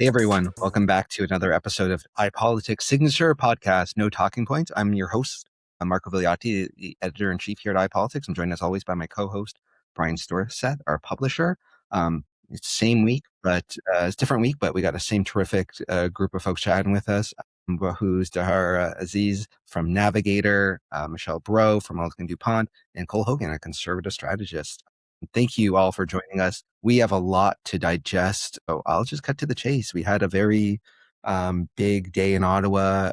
Hey everyone, welcome back to another episode of iPolitics Signature Podcast, No Talking Points. I'm your host, Marco Vigliotti, the editor-in-chief here at iPolitics. I'm joined as always by my co-host, Brian Storseth, our publisher. It's same week, but it's different week, but we got the same terrific group of folks chatting with us. Bahoz Dara Aziz from Navigator, Michel Breau from Wellington Dupont, and Cole Hogan, a conservative strategist. Thank you all for joining us. We have a lot to digest. So I'll just cut to the chase. We had a very big day in Ottawa,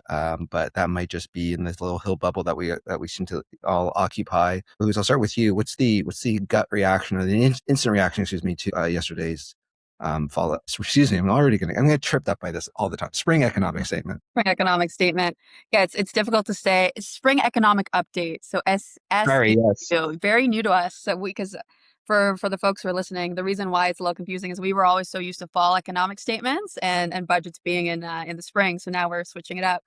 but that might just be in this little hill bubble that we seem to all occupy. Luz, I'll start with you. What's the gut reaction or the instant reaction, to yesterday's fallout? Excuse me, I'm gonna tripped up by this all the time. Spring economic statement. Spring economic statement. Yeah, it's difficult to say. Spring economic update. So very new to us. So because for the folks who are listening, the reason why it's a little confusing is we were always so used to fall economic statements and budgets being in the spring. So now we're switching it up.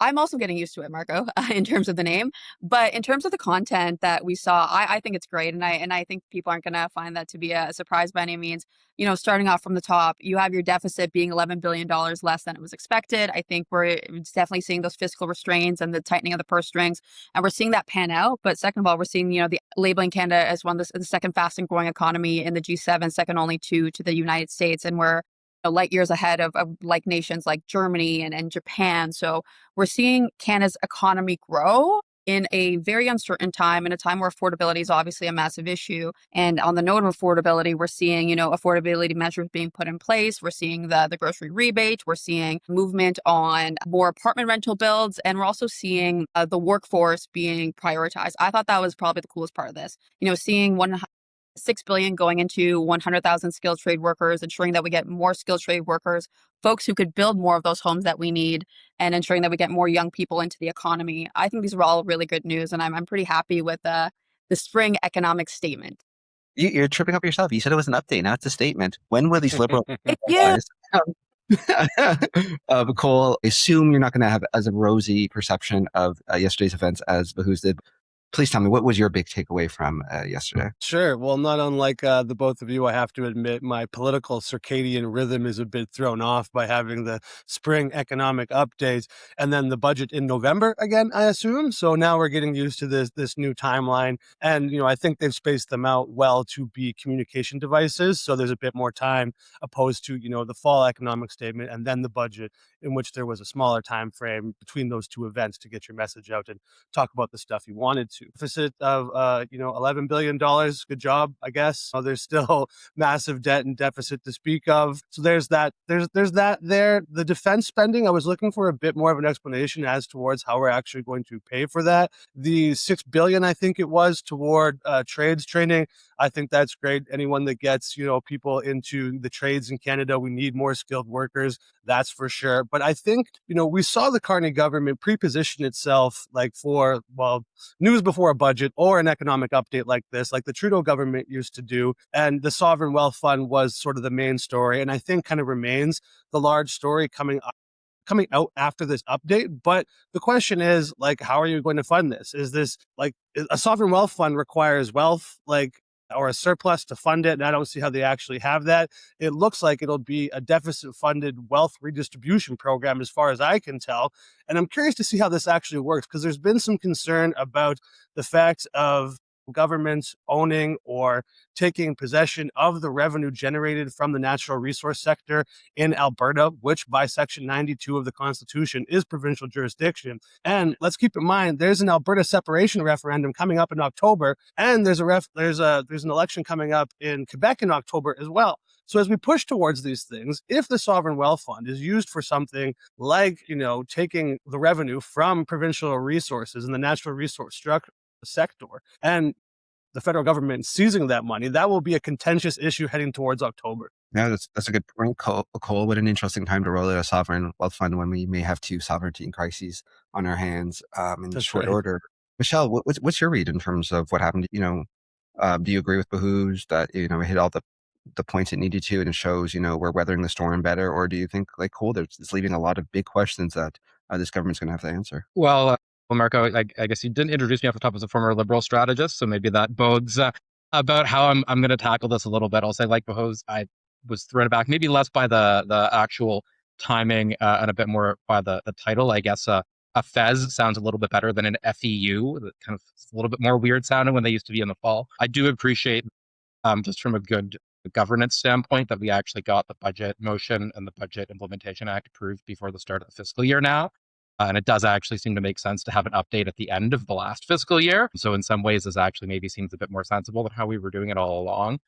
I'm also getting used to it, Marco, in terms of the name. But in terms of the content that we saw, I think it's great. And I think people aren't going to find that to be a surprise by any means. You know, starting off from the top, you have your deficit being $11 billion less than it was expected. I think we're definitely seeing those fiscal restraints and the tightening of the purse strings. And we're seeing that pan out. But second of all, we're seeing, the labeling Canada as one of the second fastest growing economy in the G7, second only to the United States. And we're light years ahead of like nations like Germany and Japan. So we're seeing Canada's economy grow in a very uncertain time, in a time where affordability is obviously a massive issue. And on the note of affordability, we're seeing, affordability measures being put in place. We're seeing the grocery rebate. We're seeing movement on more apartment rental builds. And we're also seeing the workforce being prioritized. I thought that was probably the coolest part of this. Seeing $6 billion going into 100,000 skilled trade workers, ensuring that we get more skilled trade workers, folks who could build more of those homes that we need, and ensuring that we get more young people into the economy. I think these are all really good news, and I'm pretty happy with the spring economic statement. You're tripping up yourself. You said it was an update. Now it's a statement. When will these liberal Cole, I assume you're not going to have as a rosy perception of yesterday's events as Bahoz did. Please tell me, what was your big takeaway from yesterday? Sure. Well, not unlike the both of you, I have to admit my political circadian rhythm is a bit thrown off by having the spring economic updates and then the budget in November again, I assume. So now we're getting used to this new timeline. And, I think they've spaced them out well to be communication devices. So there's a bit more time opposed to, the fall economic statement and then the budget, in which there was a smaller time frame between those two events to get your message out and talk about the stuff you wanted to. Deficit of $11 billion. Good job, I guess. There's still massive debt and deficit to speak of. So there's that. There's that there. The defense spending, I was looking for a bit more of an explanation as towards how we're actually going to pay for that. The $6 billion, I think it was, toward trades training. I think that's great. Anyone that gets, people into the trades in Canada, we need more skilled workers. That's for sure. But I think, we saw the Carney government pre-position itself for news before a budget or an economic update like this, like the Trudeau government used to do. And the Sovereign Wealth Fund was sort of the main story. And I think kind of remains the large story coming out after this update. But the question is, how are you going to fund this? Is this a sovereign wealth fund requires wealth, or a surplus to fund it? And I don't see how they actually have that. It looks like it'll be a deficit-funded wealth redistribution program as far as I can tell. And I'm curious to see how this actually works, because there's been some concern about the fact of governments owning or taking possession of the revenue generated from the natural resource sector in Alberta, which by Section 92 of the Constitution is provincial jurisdiction. And let's keep in mind, there's an Alberta separation referendum coming up in October, and there's an election coming up in Quebec in October as well. So as we push towards these things, if the Sovereign Wealth Fund is used for something like, taking the revenue from provincial resources in the natural resource sector and the federal government seizing that money, that will be a contentious issue heading towards October. Yeah, that's a good point, Cole. What an interesting time to roll out a sovereign wealth fund when we may have two sovereignty crises on our hands in short order. Michelle, what's your read in terms of what happened? Do you agree with Bahoz that it hit all the points it needed to and it shows we're weathering the storm better, or do you think Cole, it's leaving a lot of big questions that this government's going to have to answer? Well, Marco, I guess you didn't introduce me off the top as a former Liberal strategist, so maybe that bodes about how I'm going to tackle this a little bit. I'll say, like Bahoz, I was thrown back, maybe less by the actual timing and a bit more by the title. I guess a FEZ sounds a little bit better than an FEU. That kind of a little bit more weird sounding when they used to be in the fall. I do appreciate, just from a good governance standpoint, that we actually got the budget motion and the Budget Implementation Act approved before the start of the fiscal year now. And it does actually seem to make sense to have an update at the end of the last fiscal year. So in some ways, this actually maybe seems a bit more sensible than how we were doing it all along.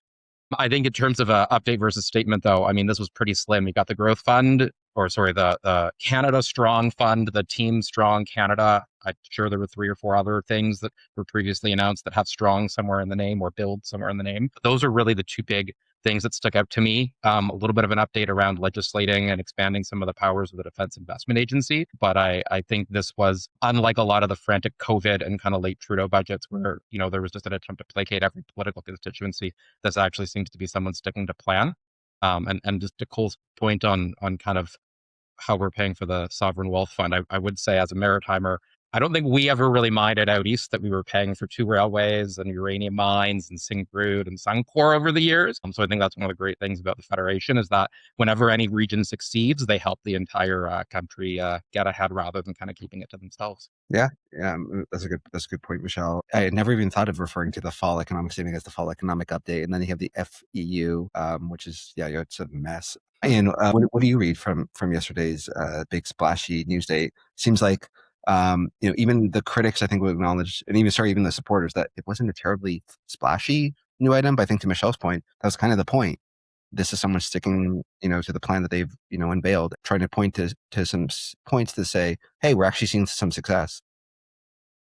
I think in terms of a update versus statement, though, I mean, this was pretty slim. You got the growth fund, or sorry, the Canada Strong Fund, the Team Strong Canada. I'm sure there were 3 or 4 other things that were previously announced that have strong somewhere in the name or build somewhere in the name. Those are really the 2 big things that stuck out to me. A little bit of an update around legislating and expanding some of the powers of the Defense Investment Agency. But I think this was, unlike a lot of the frantic COVID and kind of late Trudeau budgets where, there was just an attempt to placate every political constituency, this actually seems to be someone sticking to plan. And just to Cole's point on kind of how we're paying for the Sovereign Wealth Fund, I would say as a Maritimer, I don't think we ever really minded out east that we were paying for 2 railways and uranium mines and Syncrude and Suncor over the years. So I think that's one of the great things about the Federation is that whenever any region succeeds, they help the entire country get ahead rather than kind of keeping it to themselves. Yeah, that's a good point, Michelle. I had never even thought of referring to the fall economic statement as the fall economic update, and then you have the FEU, which is it's a mess. And what do you read from yesterday's big splashy news day? Seems like even the critics, I think, will acknowledge, and even the supporters, that it wasn't a terribly splashy new item. But I think to Michelle's point, that was kind of the point. This is someone sticking, to the plan that they've, unveiled, trying to point to some points to say, hey, we're actually seeing some success.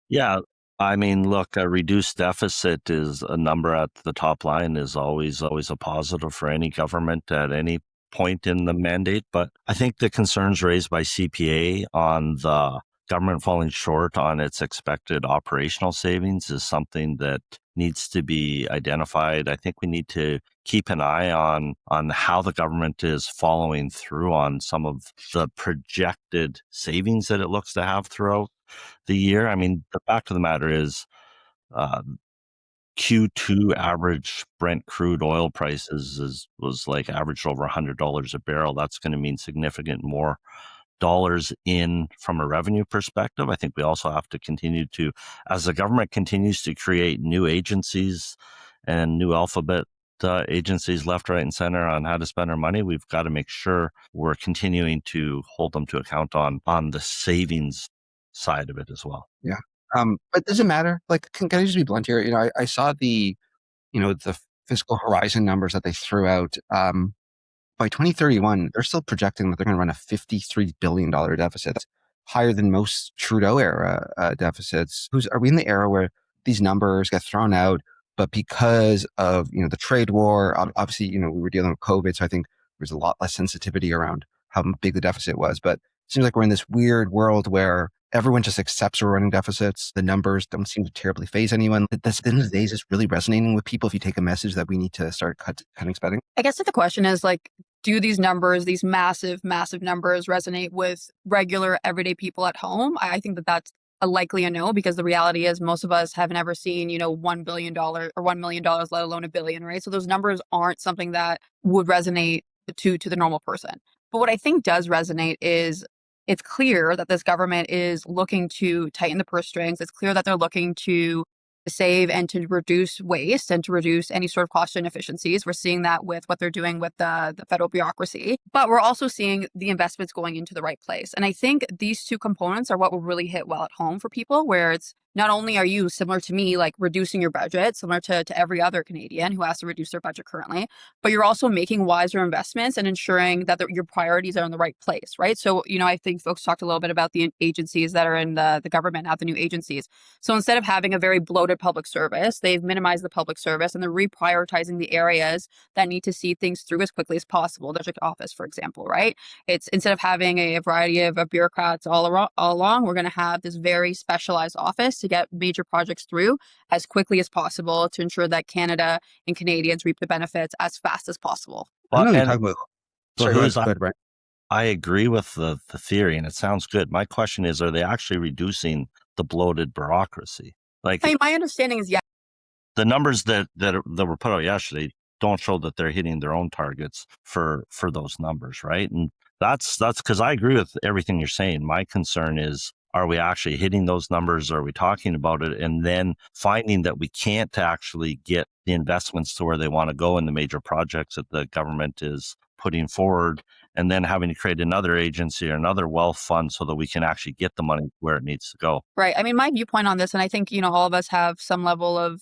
Yeah. I mean, look, a reduced deficit is a number at the top line is always a positive for any government at any point in the mandate. But I think the concerns raised by CPA on the government falling short on its expected operational savings is something that needs to be identified. I think we need to keep an eye on how the government is following through on some of the projected savings that it looks to have throughout the year. I mean, the fact of the matter is Q2 average Brent crude oil prices was like averaged over $100 a barrel. That's going to mean significant more dollars in from a revenue perspective. I think we also have to continue to, as the government continues to create new agencies and new alphabet agencies left, right, and center on how to spend our money, we've got to make sure we're continuing to hold them to account on the savings side of it as well. Yeah. But does it matter? Like, can I just be blunt here? I saw the fiscal horizon numbers that they threw out. By 2031, they're still projecting that they're going to run a $53 billion deficit. That's higher than most Trudeau era deficits. Are we in the era where these numbers get thrown out, but because of the trade war, obviously we were dealing with COVID, so I think there's a lot less sensitivity around how big the deficit was. But it seems like we're in this weird world where everyone just accepts we're running deficits. The numbers don't seem to terribly faze anyone. At the end of the day, is this really resonating with people if you take a message that we need to start cutting spending? I guess that the question is, like, do these numbers, these massive, massive numbers resonate with regular everyday people at home? I think that that's likely a no, because the reality is most of us have never seen, $1 billion or $1 million, let alone $1 billion, right? So those numbers aren't something that would resonate to the normal person. But what I think does resonate is it's clear that this government is looking to tighten the purse strings. It's clear that they're looking to save and to reduce waste and to reduce any sort of cost inefficiencies. We're seeing that with what they're doing with the federal bureaucracy, but we're also seeing the investments going into the right place. And I think these 2 components are what will really hit well at home for people, where it's not only are you, similar to me, like reducing your budget, similar to every other Canadian who has to reduce their budget currently, but you're also making wiser investments and ensuring that your priorities are in the right place, right? So, I think folks talked a little bit about the agencies that are in the government, not the new agencies. So instead of having a very bloated public service, they've minimized the public service and they're reprioritizing the areas that need to see things through as quickly as possible. District office, for example, right? It's instead of having a variety of bureaucrats all along, we're going to have this very specialized office to get major projects through as quickly as possible to ensure that Canada and Canadians reap the benefits as fast as possible. I know you're talking about. Sorry, go ahead, Brian. I agree with the theory, and it sounds good. My question is, are they actually reducing the bloated bureaucracy? Like, my understanding is yes. The numbers that were put out yesterday don't show that they're hitting their own targets for those numbers, right? And that's because I agree with everything you're saying. My concern is, are we actually hitting those numbers? Are we talking about it? And then finding that we can't actually get the investments to where they want to go in the major projects that the government is putting forward, and then having to create another agency or another wealth fund so that we can actually get the money where it needs to go. Right. I mean, my viewpoint on this, and I think, all of us have some level of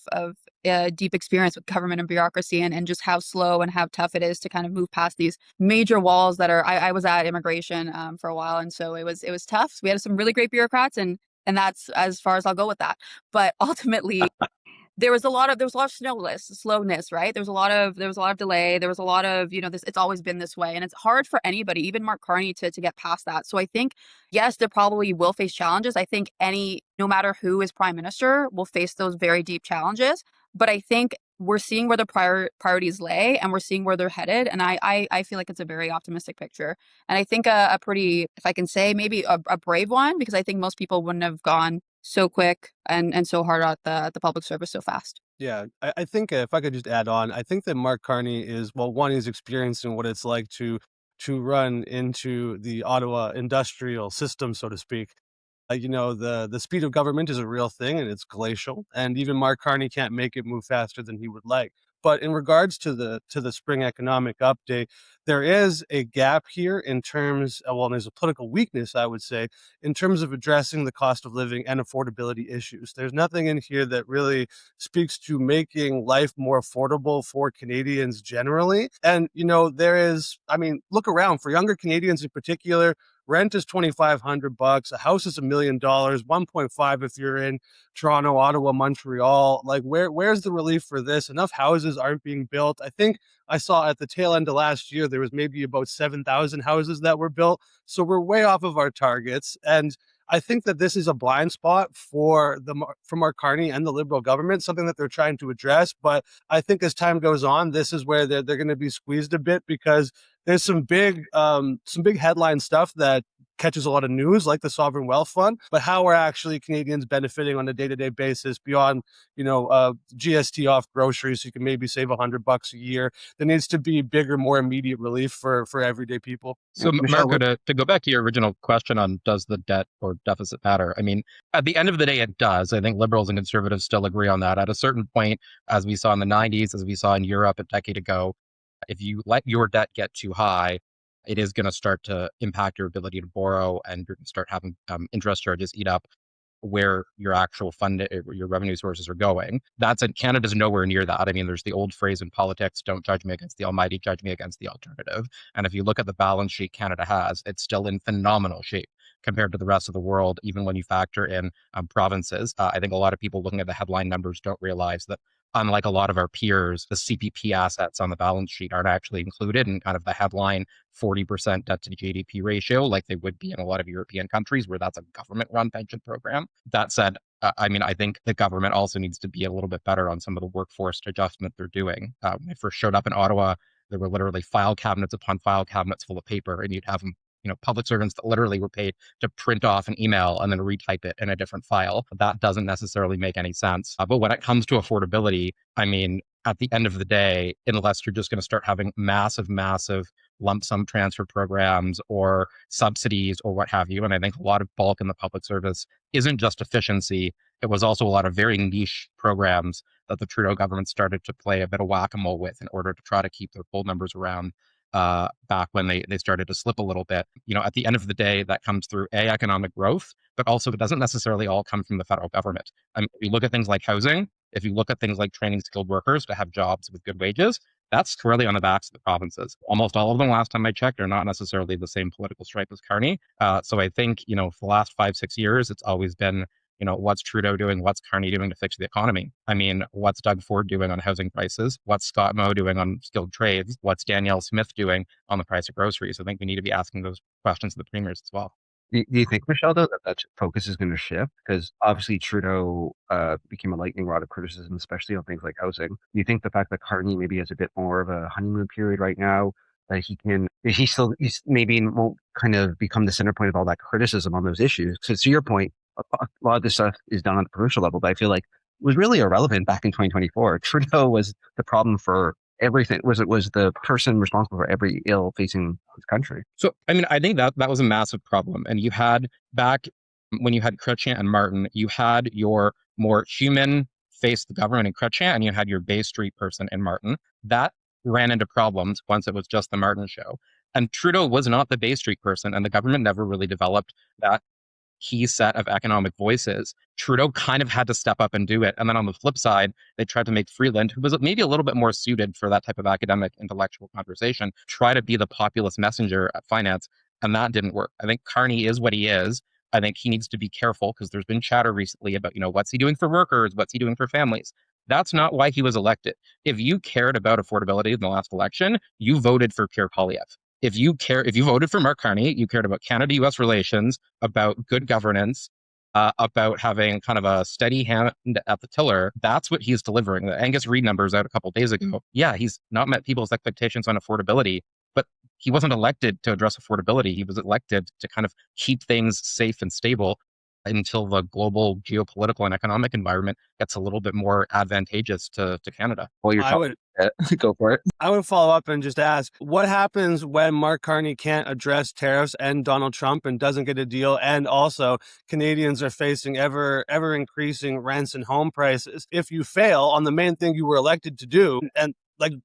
deep experience with government and bureaucracy and just how slow and how tough it is to kind of move past these major walls that are, I was at immigration for a while. And so it was tough. So we had some really great bureaucrats, and that's as far as I'll go with that. But ultimately, there was a lot of slowness, right? There was a lot of delay. There was a lot of, this, it's always been this way. And it's hard for anybody, even Mark Carney, to get past that. So I think, yes, there probably will face challenges. I think no matter who is prime minister, will face those very deep challenges. But I think we're seeing where the priorities lay, and we're seeing where they're headed. And I feel like it's a very optimistic picture. And I think a pretty, if I can say, maybe a brave one, because I think most people wouldn't have gone so quick and so hard at the public service so fast. Yeah, I think if I could just add on, I think that Mark Carney is, well, one, he's experienced in what it's like to run into the Ottawa industrial system, so to speak. The speed of government is a real thing, and it's glacial. And even Mark Carney can't make it move faster than he would like. But in regards to the spring economic update, there is a gap here in terms, there's a political weakness, I would say, in terms of addressing the cost of living and affordability issues. There's nothing in here that really speaks to making life more affordable for Canadians generally. And, look around for younger Canadians in particular. Rent is $2,500. A house is $1 million, 1.5 if you're in Toronto, Ottawa, Montreal. Like, where's the relief for this? Enough houses aren't being built. I think I saw at the tail end of last year, there was maybe about 7,000 houses that were built. So we're way off of our targets. And I think that this is a blind spot for Mark Carney and the Liberal government, something that they're trying to address. But I think as time goes on, this is where they're going to be squeezed a bit, because there's some big headline stuff that catches a lot of news, like the Sovereign Wealth Fund, but how are actually Canadians benefiting on a day-to-day basis beyond, GST off groceries, so you can maybe save $100 a year? There needs to be bigger, more immediate relief for everyday people. So, Michel, Marco, to go back to your original question on does the debt or deficit matter? I mean, at the end of the day, it does. I think Liberals and Conservatives still agree on that. At a certain point, as we saw in the 90s, as we saw in Europe a decade ago, if you let your debt get too high, it is going to start to impact your ability to borrow, and you're going to start having interest charges eat up where your actual your revenue sources are going. Canada's nowhere near that. I mean, there's the old phrase in politics, don't judge me against the almighty, judge me against the alternative. And if you look at the balance sheet Canada has, it's still in phenomenal shape compared to the rest of the world, even when you factor in provinces. I think a lot of people looking at the headline numbers don't realize that, unlike a lot of our peers, the CPP assets on the balance sheet aren't actually included in kind of the headline 40% debt to GDP ratio, like they would be in a lot of European countries where that's a government-run pension program. That said, I think the government also needs to be a little bit better on some of the workforce adjustment they're doing. When I first showed up in Ottawa, there were literally file cabinets upon file cabinets full of paper, and you'd have them, public servants that literally were paid to print off an email and then retype it in a different file. That doesn't necessarily make any sense. But when it comes to affordability, I mean, at the end of the day, unless you're just going to start having massive lump sum transfer programs or subsidies or what have you, and I think a lot of bulk in the public service isn't just efficiency. It was also a lot of very niche programs that the Trudeau government started to play a bit of whack-a-mole with in order to try to keep their poll numbers around back when they started to slip a little bit. At the end of the day, that comes through economic growth, but also it doesn't necessarily all come from the federal government. I mean, if you look at things like housing, if you look at things like training skilled workers to have jobs with good wages, that's squarely on the backs of the provinces. Almost all of them, last time I checked, are not necessarily the same political stripe as Carney. So I think, for the last 5-6 years, it's always been, what's Trudeau doing? What's Carney doing to fix the economy? I mean, what's Doug Ford doing on housing prices? What's Scott Moe doing on skilled trades? What's Danielle Smith doing on the price of groceries? I think we need to be asking those questions to the premiers as well. Do you think, Michel, though, that focus is going to shift? Because obviously Trudeau became a lightning rod of criticism, especially on things like housing. Do you think the fact that Carney maybe has a bit more of a honeymoon period right now, that he's maybe won't kind of become the center point of all that criticism on those issues? Because to your point, a lot of this stuff is done on the provincial level, but I feel like it was really irrelevant back in 2024. Trudeau was the problem for everything was the person responsible for every ill facing his country. So, I mean, I think that was a massive problem. And you had back when you had Chrétien and Martin, you had your more human face the government in Chrétien, and you had your Bay Street person in Martin. That ran into problems once it was just the Martin show. And Trudeau was not the Bay Street person, and the government never really developed that key set of economic voices. Trudeau kind of had to step up and do it. And then on the flip side, they tried to make Freeland, who was maybe a little bit more suited for that type of academic intellectual conversation, try to be the populist messenger at finance. And that didn't work. I think Carney is what he is. I think he needs to be careful because there's been chatter recently about, what's he doing for workers? What's he doing for families? That's not why he was elected. If you cared about affordability in the last election, you voted for Pierre Poilievre. If you voted for Mark Carney, you cared about Canada-U.S. relations, about good governance, about having kind of a steady hand at the tiller. That's what he's delivering. The Angus Reid numbers out a couple of days ago. Yeah, he's not met people's expectations on affordability, but he wasn't elected to address affordability. He was elected to kind of keep things safe and stable until the global geopolitical and economic environment gets a little bit more advantageous to Canada. Well, go for it. I would follow up and just ask, what happens when Mark Carney can't address tariffs and Donald Trump and doesn't get a deal? And also Canadians are facing ever increasing rents and home prices. If you fail on the main thing you were elected to do, and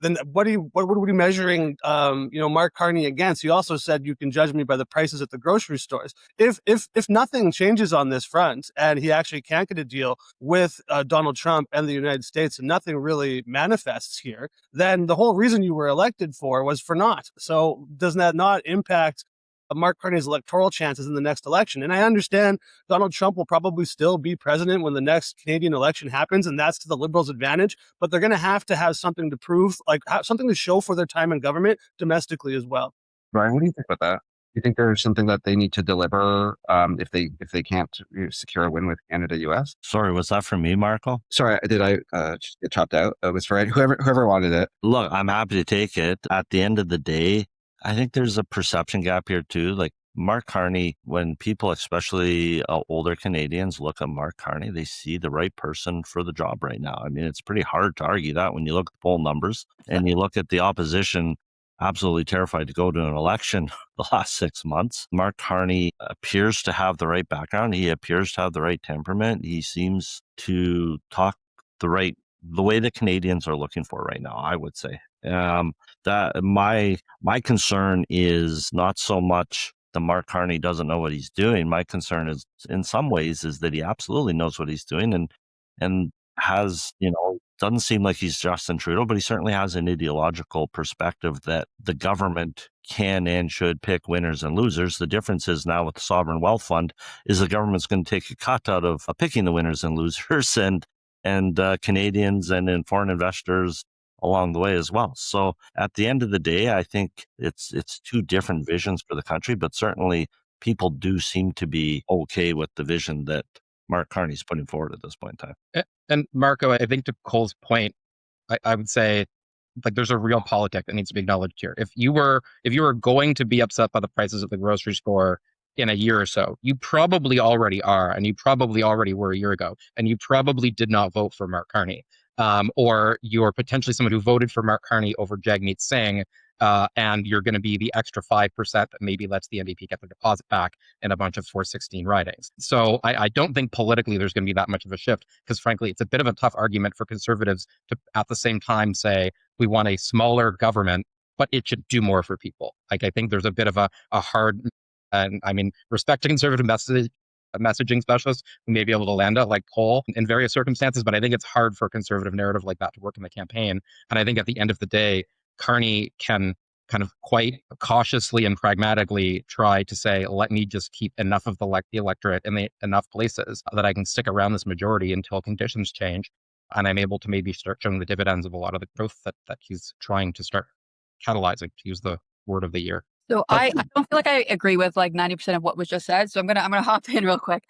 then what are we measuring Mark Carney against? You also said you can judge me by the prices at the grocery stores. If nothing changes on this front and he actually can't get a deal with Donald Trump and the United States and nothing really manifests here, then the whole reason you were elected was for naught. So doesn't that not impact Mark Carney's electoral chances in the next election? And I understand Donald Trump will probably still be president when the next Canadian election happens, and that's to the Liberals' advantage, but they're going to have something to prove, something to show for their time in government domestically as well. Brian, what do you think about that? Do you think there's something that they need to deliver if they can't secure a win with Canada-U.S.? Sorry, was that for me, Marco? Sorry, did I get chopped out? It was for whoever wanted it. Look, I'm happy to take it. At the end of the day, I think there's a perception gap here too. Like Mark Carney, when people, especially older Canadians, look at Mark Carney, they see the right person for the job right now. I mean, it's pretty hard to argue that when you look at the poll numbers and you look at the opposition absolutely terrified to go to an election the last 6 months. Mark Carney appears to have the right background. He appears to have the right temperament. He seems to talk the way that Canadians are looking for right now, I would say. That my concern is not so much that Mark Carney doesn't know what he's doing. My concern is, in some ways, is that he absolutely knows what he's doing and has, doesn't seem like he's Justin Trudeau, but he certainly has an ideological perspective that the government can and should pick winners and losers. The difference is now with the Sovereign Wealth Fund is the government's going to take a cut out of picking the winners and losers and Canadians and foreign investors along the way as well. So at the end of the day, I think it's two different visions for the country, but certainly people do seem to be okay with the vision that Mark Carney's putting forward at this point in time. And Marco, I think to Cole's point, I would say there's a real politic that needs to be acknowledged here. If you were going to be upset by the prices at the grocery store in a year or so, you probably already are, and you probably already were a year ago, and you probably did not vote for Mark Carney. Or you're potentially someone who voted for Mark Carney over Jagmeet Singh, and you're going to be the extra 5% that maybe lets the NDP get their deposit back in a bunch of 416 ridings. So I don't think politically there's going to be that much of a shift, because frankly, it's a bit of a tough argument for Conservatives to at the same time say we want a smaller government, but it should do more for people. I think there's a bit of a hard, and I mean, respect to Conservative messaging specialists who may be able to land it like Cole in various circumstances, but I think it's hard for a conservative narrative like that to work in the campaign. And I think at the end of the day, Carney can kind of quite cautiously and pragmatically try to say, let me just keep enough of the electorate in enough places that I can stick around this majority until conditions change, and I'm able to maybe start showing the dividends of a lot of the growth that he's trying to start catalyzing, to use the word of the year. So I don't feel like I agree with 90% of what was just said. So I'm gonna hop in real quick.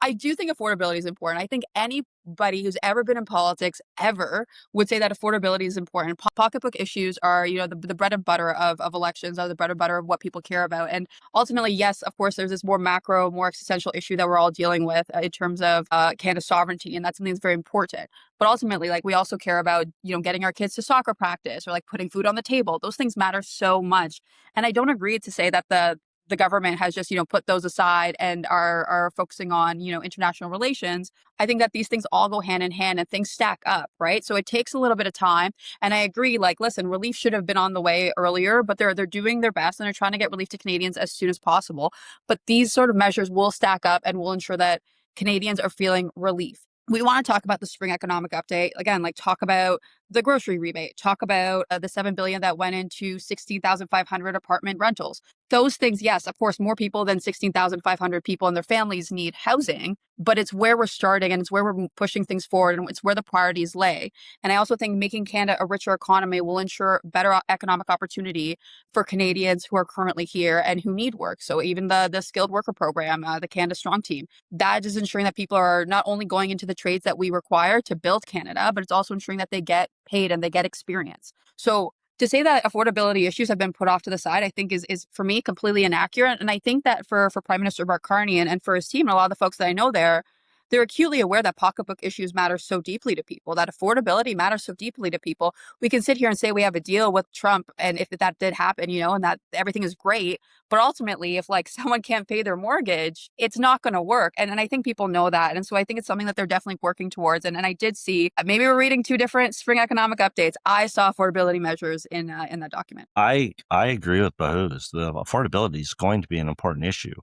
I do think affordability is important. I think anybody who's ever been in politics ever would say that affordability is important. Pocketbook issues are, the bread and butter of elections, are the bread and butter of what people care about. And ultimately, yes, of course, there's this more macro, more existential issue that we're all dealing with in terms of Canada's sovereignty, and that's something that's very important. But ultimately, like, we also care about, getting our kids to soccer practice or like putting food on the table. Those things matter so much. And I don't agree to say that the government has just, put those aside and are focusing on, international relations. I think that these things all go hand in hand and things stack up, right? So it takes a little bit of time. And I agree, like, listen, relief should have been on the way earlier, but they're doing their best and they're trying to get relief to Canadians as soon as possible. But these sort of measures will stack up and will ensure that Canadians are feeling relief. We want to talk about the spring economic update. Again, like, talk about the grocery rebate, talk about the $7 billion that went into 16,500 apartment rentals. Those things, yes, of course, more people than 16,500 people and their families need housing, but it's where we're starting and it's where we're pushing things forward and it's where the priorities lay. And I also think making Canada a richer economy will ensure better economic opportunity for Canadians who are currently here and who need work. So even the skilled worker program, the Canada Strong Team, that is ensuring that people are not only going into the trades that we require to build Canada, but it's also ensuring that they get paid and they get experience. So to say that affordability issues have been put off to the side, I think is for me completely inaccurate. And I think that for Prime Minister Mark Carney and for his team and a lot of the folks that I know there, they're acutely aware that pocketbook issues matter so deeply to people, that affordability matters so deeply to people. We can sit here and say we have a deal with Trump, and if that did happen, and that everything is great. But ultimately, if like someone can't pay their mortgage, it's not going to work. And I think people know that. And so I think it's something that they're definitely working towards. And I did see, maybe we're reading two different spring economic updates. I saw affordability measures in that document. I agree with Bahoz. The affordability is going to be an important issue.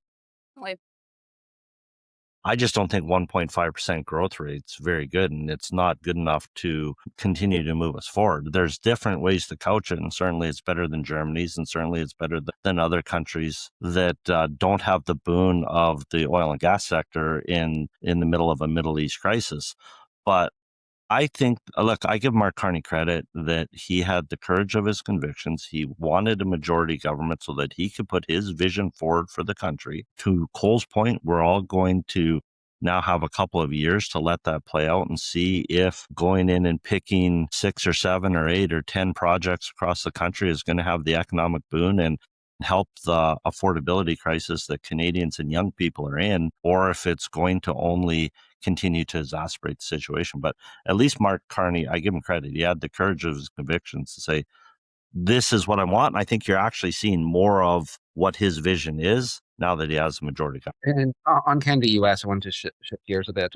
Like, I just don't think 1.5% growth rate's very good, and it's not good enough to continue to move us forward. There's different ways to couch it, and certainly it's better than Germany's, and certainly it's better than other countries that don't have the boon of the oil and gas sector in the middle of a Middle East crisis. But I think, look, I give Mark Carney credit that he had the courage of his convictions. He wanted a majority government so that he could put his vision forward for the country. To Cole's point, we're all going to now have a couple of years to let that play out and see if going in and picking 6 or 7 or 8 or 10 projects across the country is going to have the economic boon and help the affordability crisis that Canadians and young people are in, or if it's going to only continue to exacerbate the situation. But at least Mark Carney, I give him credit. He had the courage of his convictions to say, this is what I want. And I think you're actually seeing more of what his vision is now that he has a majority government. And on Canada-U.S, I wanted to shift gears a bit.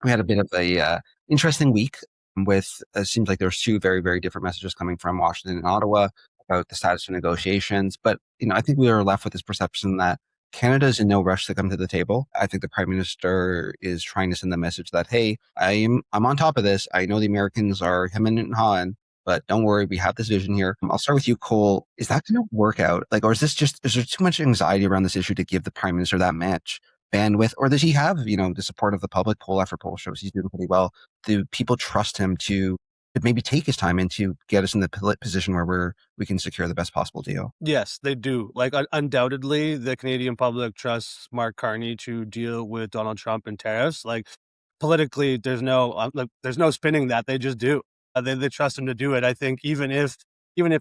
We had a bit of a interesting week with, it seems like there's two very, very different messages coming from Washington and Ottawa about the status of negotiations. But, I think we are left with this perception that Canada is in no rush to come to the table. I think the Prime Minister is trying to send the message that, hey, I'm on top of this. I know the Americans are hemming and hawing, but don't worry, we have this vision here. I'll start with you, Cole. Is that going to work out? Like, or is there too much anxiety around this issue to give the Prime Minister that much bandwidth? Or does he have, the support of the public? Poll after poll shows he's doing pretty well. Do people trust him to maybe take his time and to get us in the position where we can secure the best possible deal? Yes, they do. Like, undoubtedly, the Canadian public trusts Mark Carney to deal with Donald Trump and tariffs. Like, politically, there's no spinning that. They just do. They trust him to do it. I think even if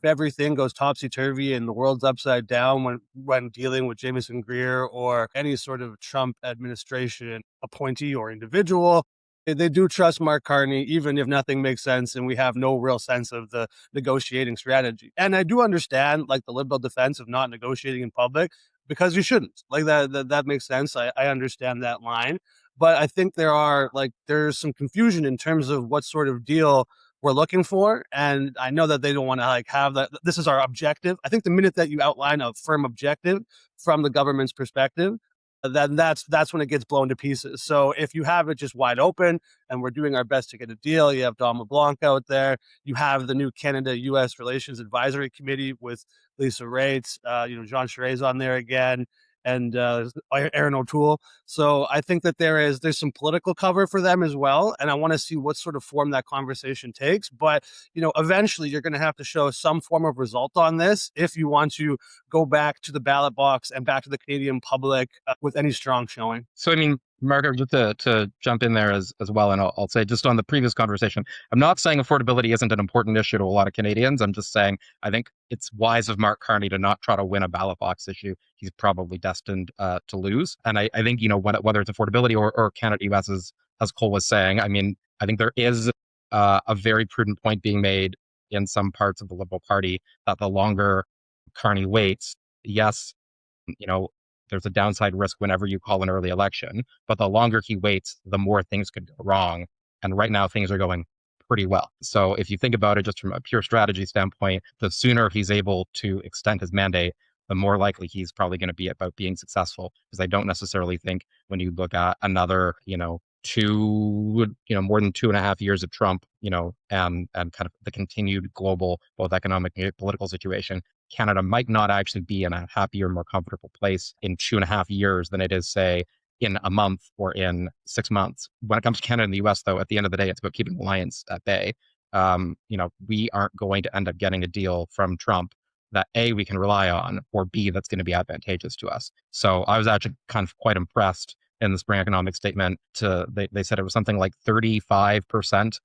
everything goes topsy-turvy and the world's upside down when dealing with Jameson Greer or any sort of Trump administration appointee or individual, they do trust Mark Carney, even if nothing makes sense and we have no real sense of the negotiating strategy. And I do understand, like, the Liberal defense of not negotiating in public, because you shouldn't. Like, that makes sense. I understand that line. But I think there's some confusion in terms of what sort of deal we're looking for. And I know that they don't want to have that. This is our objective. I think the minute that you outline a firm objective from the government's perspective, then that's when it gets blown to pieces. So if you have it just wide open and we're doing our best to get a deal, you have Don LeBlanc out there, you have the new Canada-U.S. Relations Advisory Committee with Lisa Raitt, Jean Charest on there again. and Aaron O'Toole. So I think that there's some political cover for them as well, and I want to see what sort of form that conversation takes. But eventually you're going to have to show some form of result on this if you want to go back to the ballot box and back to the Canadian public with any strong showing. So, I mean, Marco, just to jump in there as well, and I'll say just on the previous conversation, I'm not saying affordability isn't an important issue to a lot of Canadians. I'm just saying I think it's wise of Mark Carney to not try to win a ballot box issue. He's probably destined to lose. And I think, whether it's affordability or Canada-U.S, as Cole was saying, I mean, I think there is a very prudent point being made in some parts of the Liberal Party that the longer Carney waits, yes, there's a downside risk whenever you call an early election, but the longer he waits, the more things could go wrong. And right now things are going pretty well. So if you think about it just from a pure strategy standpoint, the sooner he's able to extend his mandate, the more likely he's probably going to be about being successful. Because I don't necessarily think when you look at another, more than 2.5 years of Trump, and kind of the continued global, both economic and political situation, Canada might not actually be in a happier, more comfortable place in 2.5 years than it is, say, in a month or in 6 months. When it comes to Canada and the U.S., though, at the end of the day, it's about keeping alliance at bay. We aren't going to end up getting a deal from Trump that A, we can rely on, or B, that's going to be advantageous to us. So I was actually kind of quite impressed in the spring economic statement. They said it was something like 35%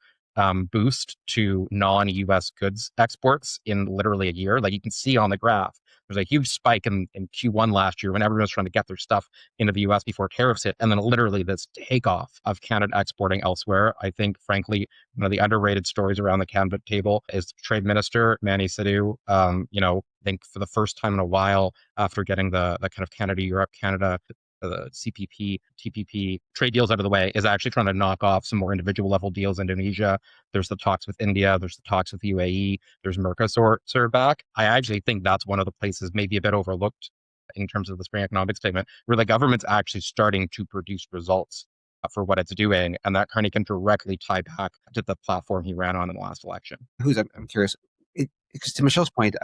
boost to non-U.S. goods exports in literally a year. Like you can see on the graph, there's a huge spike in Q1 last year when everyone was trying to get their stuff into the U.S. before tariffs hit. And then literally this takeoff of Canada exporting elsewhere. I think, frankly, one of the underrated stories around the Canada table is Trade Minister Mani Sidhu. I think for the first time in a while, after getting the kind of Canada-Europe, Canada the CPP, TPP trade deals out of the way, is actually trying to knock off some more individual level deals in Indonesia. There's the talks with India. There's the talks with UAE. There's Mercosur back. I actually think that's one of the places maybe a bit overlooked in terms of the spring economic statement, where the government's actually starting to produce results for what it's doing. And that Carney can directly tie back to the platform he ran on in the last election. I'm curious, because to Michelle's point,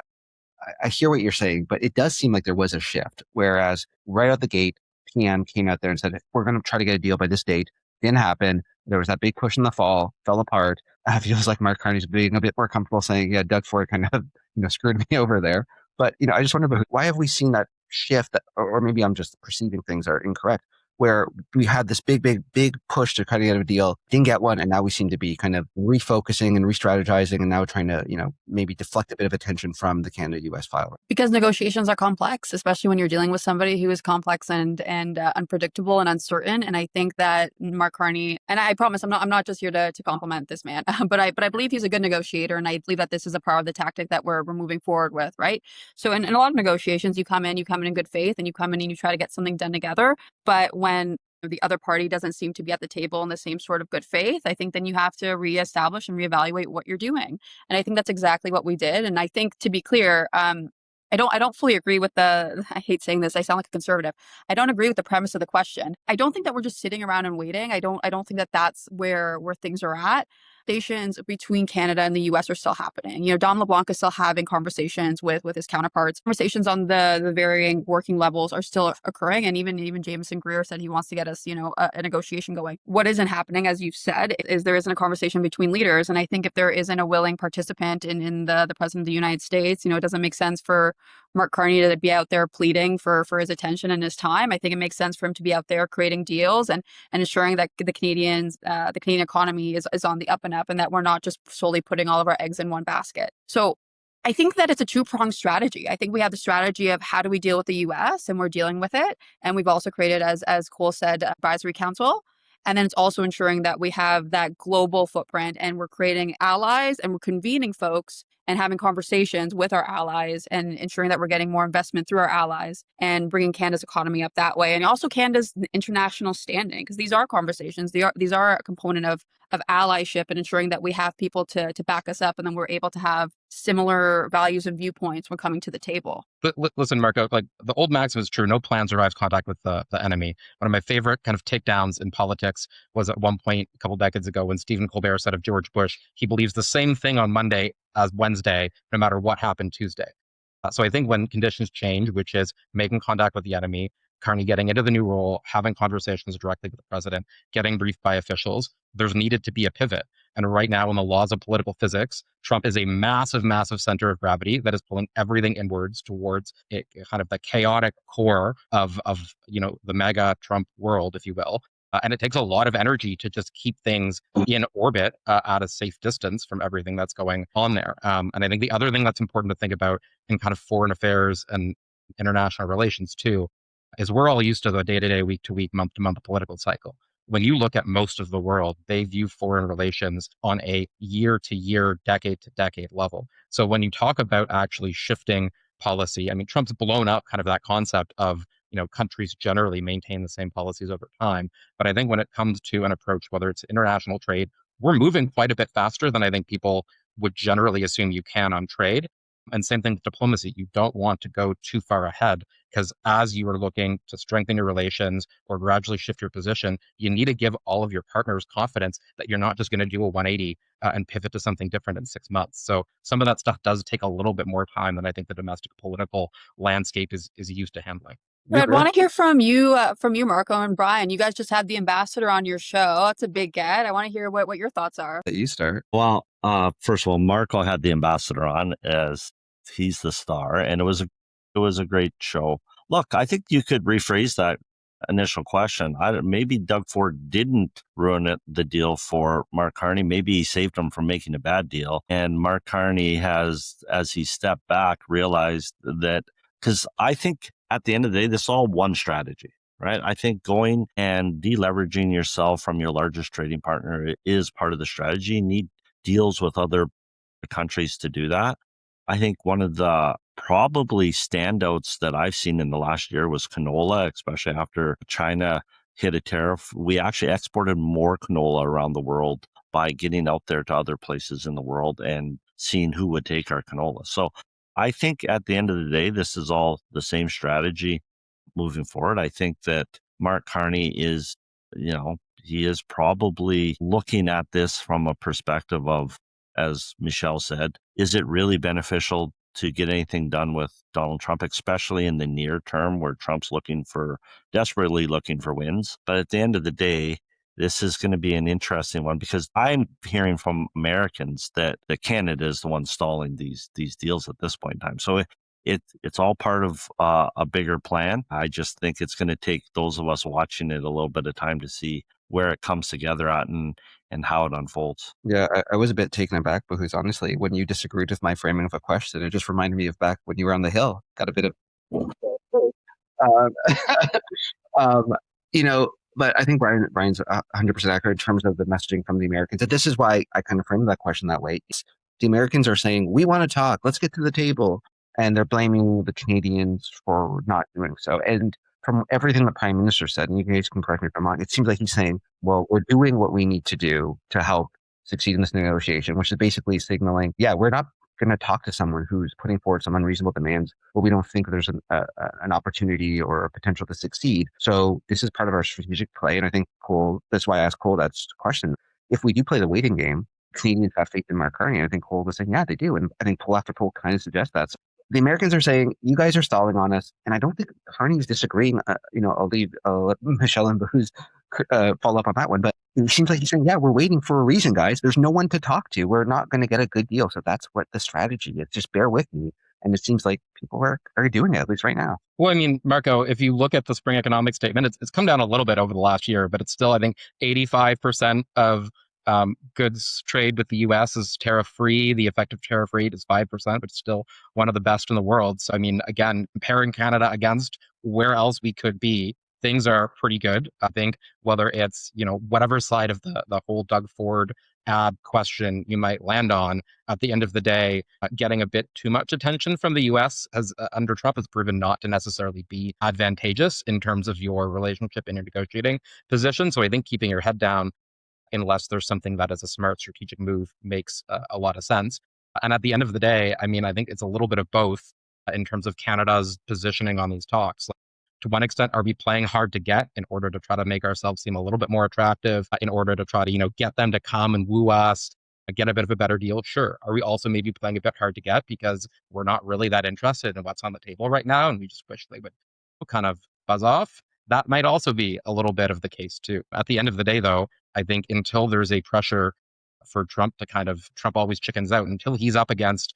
I hear what you're saying, but it does seem like there was a shift. Whereas right out the gate, PM came out there and said, we're going to try to get a deal by this date. Didn't happen. There was that big push in the fall, fell apart. It feels like Mark Carney's being a bit more comfortable saying, yeah, Doug Ford kind of screwed me over there. But I just wonder, why have we seen that shift? Or maybe I'm just perceiving things are incorrect, where we had this big push to kind of get a deal, didn't get one, and now we seem to be kind of refocusing and re-strategizing and now trying to, maybe deflect a bit of attention from the Canada-U.S. file. Because negotiations are complex, especially when you're dealing with somebody who is complex and unpredictable and uncertain. And I think that Mark Carney, and I promise I'm not just here to compliment this man, but I believe he's a good negotiator, and I believe that this is a part of the tactic that we're moving forward with, right? So in a lot of negotiations, you come in good faith, and you come in and you try to get something done together. But when the other party doesn't seem to be at the table in the same sort of good faith, I think then you have to reestablish and reevaluate what you're doing. And I think that's exactly what we did. And I think, to be clear, I don't fully agree with I hate saying this, I sound like a conservative. I don't agree with the premise of the question. I don't think that we're just sitting around and waiting. I don't think that that's where things are at. Conversations between Canada and the U.S. are still happening. Don LeBlanc is still having conversations with his counterparts. Conversations on the varying working levels are still occurring, and even Jameson Greer said he wants to get us, a negotiation going. What isn't happening, as you've said, is there isn't a conversation between leaders. And I think if there isn't a willing participant in the President of the United States, it doesn't make sense for Mark Carney to be out there pleading for his attention and his time. I think it makes sense for him to be out there creating deals and ensuring that the Canadian economy is on the up and up, and that we're not just solely putting all of our eggs in one basket. So I think that it's a two-pronged strategy. I think we have the strategy of how do we deal with the U.S., and we're dealing with it. And we've also created, as Cole said, advisory council. And then it's also ensuring that we have that global footprint, and we're creating allies, and we're convening folks and having conversations with our allies, and ensuring that we're getting more investment through our allies and bringing Canada's economy up that way. And also Canada's international standing, because these are conversations. These are a component of allyship, and ensuring that we have people to back us up, and then we're able to have similar values and viewpoints when coming to the table. But listen, Marco, like the old maxim is true. No plan survives contact with the enemy. One of my favorite kind of takedowns in politics was at one point a couple decades ago when Stephen Colbert said of George Bush, he believes the same thing on Monday as Wednesday, no matter what happened Tuesday. So I think when conditions change, which is making contact with the enemy, Carney getting into the new role, having conversations directly with the president, getting briefed by officials. There's needed to be a pivot. And right now, in the laws of political physics, Trump is a massive, massive center of gravity that is pulling everything inwards towards kind of the chaotic core of the mega Trump world, if you will. And it takes a lot of energy to just keep things in orbit at a safe distance from everything that's going on there. And I think the other thing that's important to think about in kind of foreign affairs and international relations too, is we're all used to the day-to-day, week-to-week, month-to-month political cycle. When you look at most of the world, they view foreign relations on a year-to-year, decade-to-decade level. So when you talk about actually shifting policy, I mean, Trump's blown up kind of that concept of, countries generally maintain the same policies over time. But I think when it comes to an approach, whether it's international trade, we're moving quite a bit faster than I think people would generally assume you can on trade. And same thing with diplomacy. You don't want to go too far ahead, because as you are looking to strengthen your relations or gradually shift your position, you need to give all of your partners confidence that you're not just going to do a 180 and pivot to something different in 6 months. So some of that stuff does take a little bit more time than I think the domestic political landscape is used to handling. I'd want to hear from you, Marco and Brian. You guys just had the ambassador on your show. That's a big get. I want to hear what your thoughts are. That you start. Well, first of all, Marco had the ambassador on as he's the star, and it was a great show. Look, I think you could rephrase that initial question. Maybe Doug Ford didn't ruin the deal for Mark Carney. Maybe he saved him from making a bad deal. And Mark Carney has, as he stepped back, realized that, because I think at the end of the day, this is all one strategy, right? I think going and deleveraging yourself from your largest trading partner is part of the strategy. You need deals with other countries to do that. I think one of the probably standouts that I've seen in the last year was canola, especially after China hit a tariff. We actually exported more canola around the world by getting out there to other places in the world and seeing who would take our canola. So I think at the end of the day, this is all the same strategy moving forward. I think that Mark Carney is, he is probably looking at this from a perspective of, as Michel said, is it really beneficial to get anything done with Donald Trump, especially in the near term where Trump's desperately looking for wins? But at the end of the day, this is going to be an interesting one, because I'm hearing from Americans that Canada is the one stalling these deals at this point in time. So it's all part of a bigger plan. I just think it's going to take those of us watching it a little bit of time to see where it comes together at and how it unfolds. Yeah, I was a bit taken aback, because honestly, when you disagreed with my framing of a question, it just reminded me of back when you were on the Hill. Got a bit of, but I think Brian's 100% accurate in terms of the messaging from the Americans. And this is why I kind of framed that question that way. The Americans are saying, we want to talk, let's get to the table. And they're blaming the Canadians for not doing so. And from everything the Prime Minister said, and you guys can correct me if I'm wrong, it seems like he's saying, well, we're doing what we need to do to help succeed in this negotiation, which is basically signaling, yeah, we're not going to talk to someone who's putting forward some unreasonable demands where we don't think there's an opportunity or a potential to succeed. So this is part of our strategic play. And I think Cole, that's why I asked Cole that question. If we do play the waiting game, Canadians have faith in Mark Carney. I think Cole was saying, yeah, they do. And I think poll after poll kind of suggests that. So the Americans are saying, you guys are stalling on us. And I don't think Carney is disagreeing. I'll let Michel and Bahoz follow up on that one. But it seems like he's saying, yeah, we're waiting for a reason, guys. There's no one to talk to. We're not going to get a good deal. So that's what the strategy is. Just bear with me. And it seems like people are doing it, at least right now. Well, I mean, Marco, if you look at the spring economic statement, it's come down a little bit over the last year, but it's still, I think, 85% of goods trade with the U.S. is tariff-free. The effective tariff rate is 5%, which is still one of the best in the world. So, I mean, again, comparing Canada against where else we could be, things are pretty good. I think whether it's, whatever side of the whole Doug Ford ad question you might land on, at the end of the day, getting a bit too much attention from the U.S. under Trump has proven not to necessarily be advantageous in terms of your relationship and your negotiating position. So I think keeping your head down, unless there's something that is a smart strategic move, makes a lot of sense. And at the end of the day, I mean, I think it's a little bit of both in terms of Canada's positioning on these talks. Like, to one extent, are we playing hard to get in order to try to make ourselves seem a little bit more attractive, in order to try to, get them to come and woo us, get a bit of a better deal? Sure. Are we also maybe playing a bit hard to get because we're not really that interested in what's on the table right now, and we just wish they would kind of buzz off. That might also be a little bit of the case too. At the end of the day, though, I think until there's a pressure for Trump Trump always chickens out, until he's up against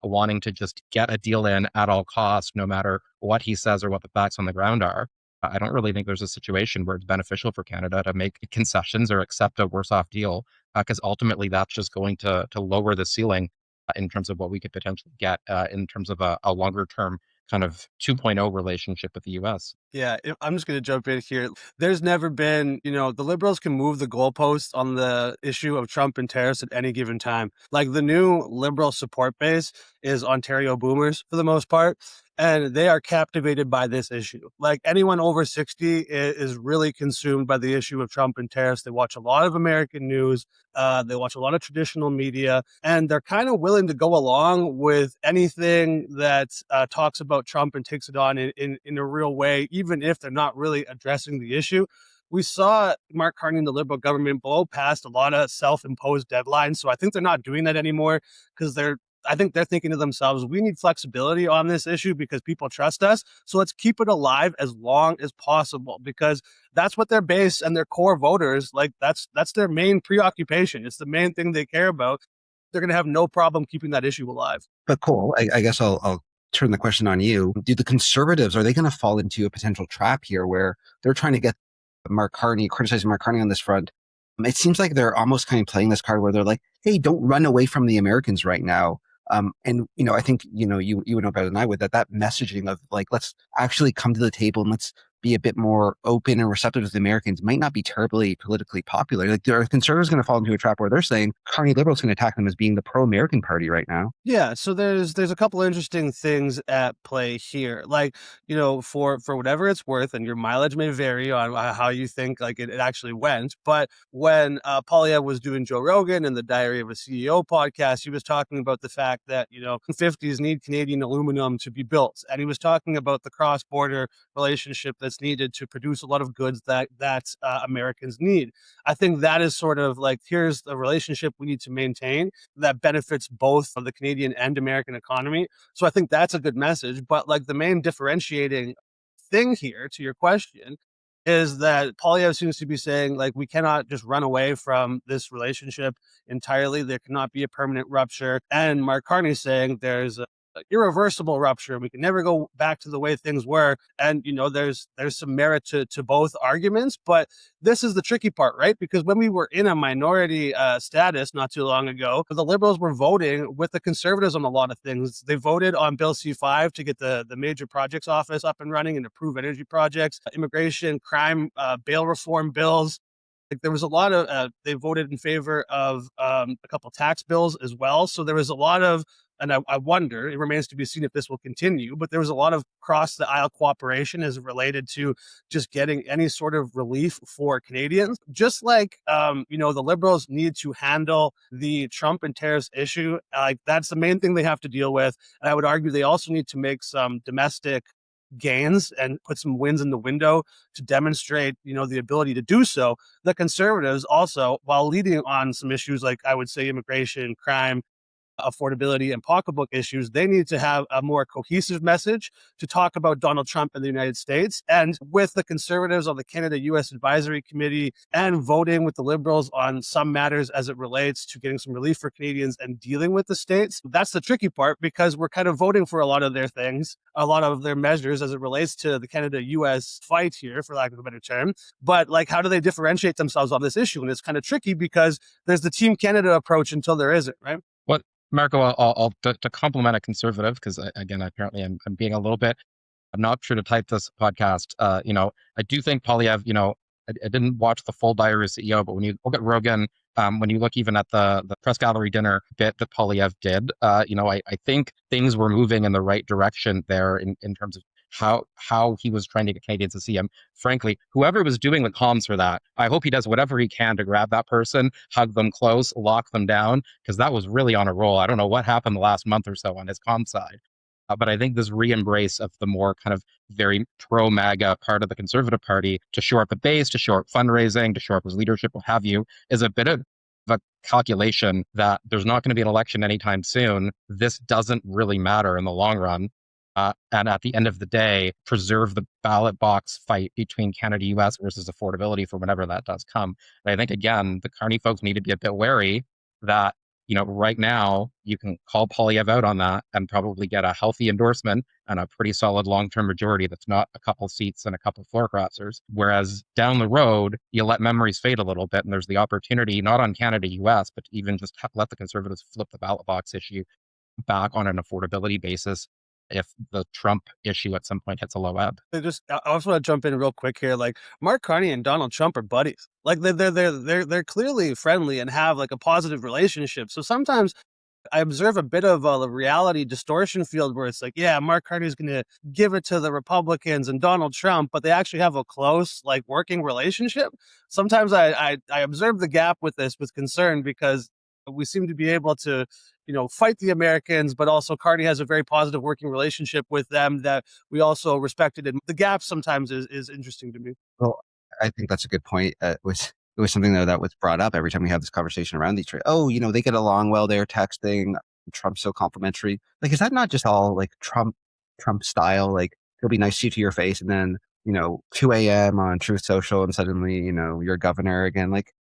wanting to just get a deal in at all costs, no matter what he says or what the facts on the ground are. I don't really think there's a situation where it's beneficial for Canada to make concessions or accept a worse off deal, because ultimately that's just going to lower the ceiling in terms of what we could potentially get in terms of a longer term kind of 2.0 relationship with the U.S. Yeah, I'm just going to jump in here. There's never been, the Liberals can move the goalposts on the issue of Trump and tariffs at any given time. Like, the new Liberal support base is Ontario boomers for the most part, and they are captivated by this issue. Like, anyone over 60 is really consumed by the issue of Trump and tariffs. They watch a lot of American news. They watch a lot of traditional media, and they're kind of willing to go along with anything that talks about Trump and takes it on in a real way, even if they're not really addressing the issue. We saw Mark Carney and the Liberal government blow past a lot of self-imposed deadlines. So I think they're not doing that anymore because I think they're thinking to themselves, we need flexibility on this issue because people trust us. So let's keep it alive as long as possible, because that's what their base and their core voters, like that's their main preoccupation. It's the main thing they care about. They're going to have no problem keeping that issue alive. But Cole, I guess I'll turn the question on you. Do the Conservatives, are they going to fall into a potential trap here where they're trying to get criticizing Mark Carney on this front? It seems like they're almost kind of playing this card where they're like, hey, don't run away from the Americans right now. And, I think, you would know better than I would that messaging of like, let's actually come to the table and let's be a bit more open and receptive to the Americans might not be terribly politically popular. Like, are Conservatives going to fall into a trap where they're saying Carney Liberals can attack them as being the pro-American party right now? Yeah, so there's a couple of interesting things at play here. Like, for whatever it's worth, and your mileage may vary on how you think like it actually went, but when Poilievre was doing Joe Rogan and the Diary of a CEO podcast, he was talking about the fact that 50s need Canadian aluminum to be built, and he was talking about the cross-border relationship that's needed to produce a lot of goods that Americans need. I think that is sort of like, here's the relationship we need to maintain that benefits both the Canadian and American economy. So I think that's a good message. But like, the main differentiating thing here to your question is that Poilievre seems to be saying, like, we cannot just run away from this relationship entirely. There cannot be a permanent rupture. And Mark Carney saying there's a irreversible rupture. We can never go back to the way things were. And, there's some merit to both arguments. But this is the tricky part, right? Because when we were in a minority status not too long ago, the Liberals were voting with the Conservatives on a lot of things. They voted on Bill C-5 to get the major projects office up and running and approve energy projects, immigration, crime, bail reform bills. Like, there was a lot of, they voted in favor of a couple tax bills as well. So there was a lot of, and I wonder, it remains to be seen if this will continue, but there was a lot of cross the aisle cooperation as related to just getting any sort of relief for Canadians. Just like, the Liberals need to handle the Trump and tariffs issue. Like, that's the main thing they have to deal with. And I would argue they also need to make some domestic gains and put some wins in the window to demonstrate, the ability to do so. The Conservatives also, while leading on some issues like, I would say, immigration, crime, affordability, and pocketbook issues, they need to have a more cohesive message to talk about Donald Trump in the United States. And with the Conservatives on the Canada-U.S. Advisory Committee and voting with the Liberals on some matters as it relates to getting some relief for Canadians and dealing with the states, that's the tricky part, because we're kind of voting for a lot of their things, a lot of their measures as it relates to the Canada-U.S. fight here, for lack of a better term. But like, how do they differentiate themselves on this issue? And it's kind of tricky because there's the Team Canada approach until there isn't, right? What Marco, I'll to compliment a conservative, because again, apparently I'm being a little bit, I'm not sure to type this podcast. I do think Poilievre, I didn't watch the full Diary of a CEO, but when you look at Rogan, when you look even at the press gallery dinner bit that Poilievre did, I think things were moving in the right direction there in terms of how he was trying to get Canadians to see him. Frankly, whoever was doing the comms for that, I hope he does whatever he can to grab that person, hug them close, lock them down, because that was really on a roll. I don't know what happened the last month or so on his comm side. But I think this re-embrace of the more kind of very pro-MAGA part of the Conservative Party to shore up the base, to shore up fundraising, to shore up his leadership, what have you, is a bit of a calculation that there's not going to be an election anytime soon. This doesn't really matter in the long run. and at the end of the day, preserve the ballot box fight between Canada-U.S. versus affordability for whenever that does come. And I think, again, the Carney folks need to be a bit wary that, right now you can call Poilievre out on that and probably get a healthy endorsement and a pretty solid long-term majority that's not a couple seats and a couple floor crossers. Whereas down the road, you let memories fade a little bit, and there's the opportunity, not on Canada-U.S., but even just let the Conservatives flip the ballot box issue back on an affordability basis if the Trump issue at some point hits a low ebb. I also want to jump in real quick here. Like, Mark Carney and Donald Trump are buddies. Like, they're clearly friendly and have like a positive relationship. So sometimes I observe a bit of a reality distortion field where it's like, yeah, Mark Carney is going to give it to the Republicans and Donald Trump, but they actually have a close, like, working relationship. Sometimes I observe the gap with this with concern, because we seem to be able to, fight the Americans, but also Carney has a very positive working relationship with them that we also respected. And the gap sometimes is interesting to me. Well, I think that's a good point. It was something, though, that was brought up every time we have this conversation around these. Oh, they get along well. They're texting. Trump's so complimentary. Like, is that not just all like Trump style? Like, he'll be nice to your face, and then 2 a.m. on Truth Social, and suddenly you're governor again. Like,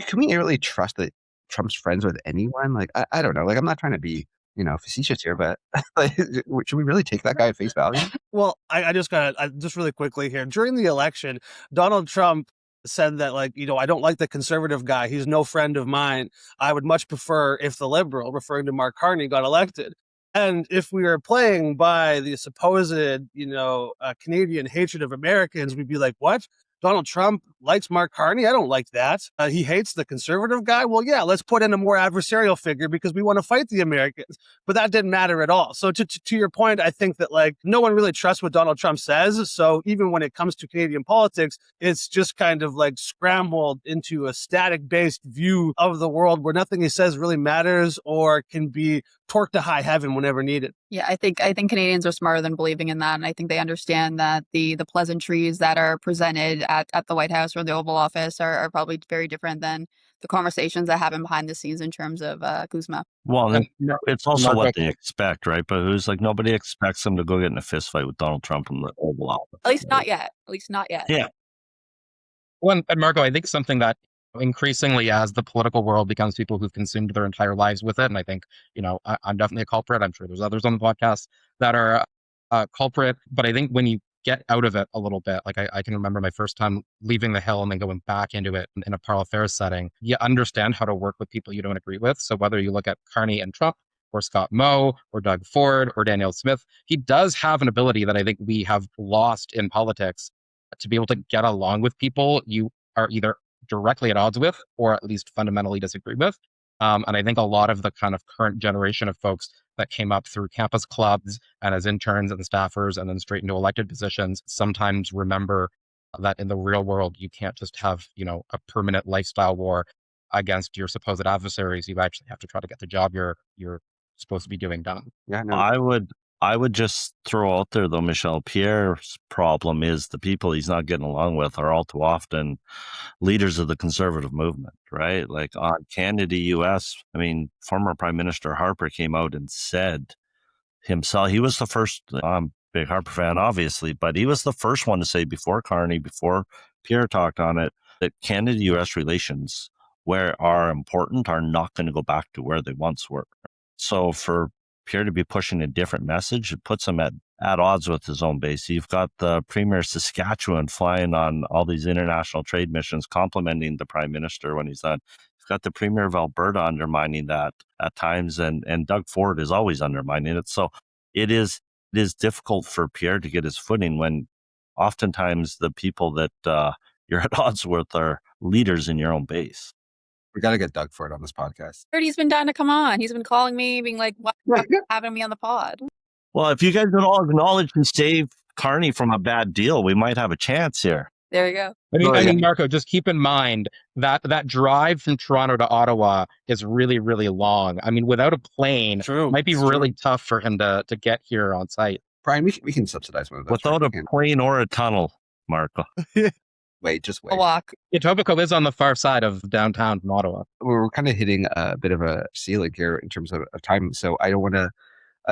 can we really trust that Trump's friends with anyone? Like, I don't know. Like, I'm not trying to be facetious here, but like, should we really take that guy at face value? Well, I just really quickly here. During the election, Donald Trump said that, like, I don't like the conservative guy. He's no friend of mine. I would much prefer if the liberal, referring to Mark Carney, got elected. And if we were playing by the supposed, Canadian hatred of Americans, we'd be like, what? Donald Trump likes Mark Carney? I don't like that. He hates the conservative guy? Well, yeah, let's put in a more adversarial figure because we want to fight the Americans. But that didn't matter at all. So to your point, I think that, like, no one really trusts what Donald Trump says. So even when it comes to Canadian politics, it's just kind of like scrambled into a static-based view of the world where nothing he says really matters or can be torqued to high heaven whenever needed. Yeah, I think Canadians are smarter than believing in that. And I think they understand that the pleasantries that are presented at the White House or the Oval Office are probably very different than the conversations that happen behind the scenes in terms of CUSMA. Well, it's also what they expect, right? But who's like, nobody expects them to go get in a fist fight with Donald Trump in the Oval Office. At least not yet. Yeah. Well, and Marco, I think something that increasingly, as the political world becomes people who've consumed their entire lives with it, and I think, I'm definitely a culprit. I'm sure there's others on the podcast that are a culprit. But I think when you get out of it a little bit, like I can remember my first time leaving the Hill and then going back into it in a parliamentary affairs setting, you understand how to work with people you don't agree with. So whether you look at Carney and Trump, or Scott Moe, or Doug Ford, or Danielle Smith, he does have an ability that I think we have lost in politics to be able to get along with people you are either directly at odds with or at least fundamentally disagree with. And I think a lot of the kind of current generation of folks that came up through campus clubs and as interns and staffers and then straight into elected positions sometimes remember that in the real world, you can't just have, a permanent lifestyle war against your supposed adversaries. You actually have to try to get the job you're supposed to be doing done. Yeah, no. I would just throw out there, though, Michel, Pierre's problem is the people he's not getting along with are all too often leaders of the conservative movement, right? Like on Canada-U.S., I mean, former Prime Minister Harper came out and said himself, he was the first, I'm a big Harper fan, obviously, but he was the first one to say before Carney, before Pierre talked on it, that Canada-U.S. relations, where are important, are not going to go back to where they once were. So for Pierre to be pushing a different message, it puts him at odds with his own base. You've got the Premier of Saskatchewan flying on all these international trade missions, complimenting the Prime Minister when he's done. You've got the Premier of Alberta undermining that at times, and Doug Ford is always undermining it. So it is difficult for Pierre to get his footing when oftentimes the people that you're at odds with are leaders in your own base. We got to get Doug Ford on this podcast. He's been down to come on. He's been calling me, being like, "What having me on the pod?" Well, if you guys would all acknowledge and save Carney from a bad deal, we might have a chance here. There you go. I mean, Marco, just keep in mind that drive from Toronto to Ottawa is really, really long. I mean, without a plane, it might be really tough for him to get here on site. Brian, we can subsidize one of those. Without a plane or a tunnel, Marco. Just wait. A walk. Etobicoke is on the far side of downtown from Ottawa. We're kind of hitting a bit of a ceiling here in terms of time, so I don't want to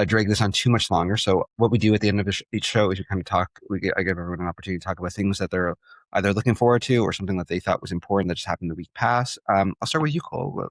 drag this on too much longer. So what we do at the end of each show is we kind of talk. I give everyone an opportunity to talk about things that they're either looking forward to or something that they thought was important that just happened the week past. I'll start with you, Cole.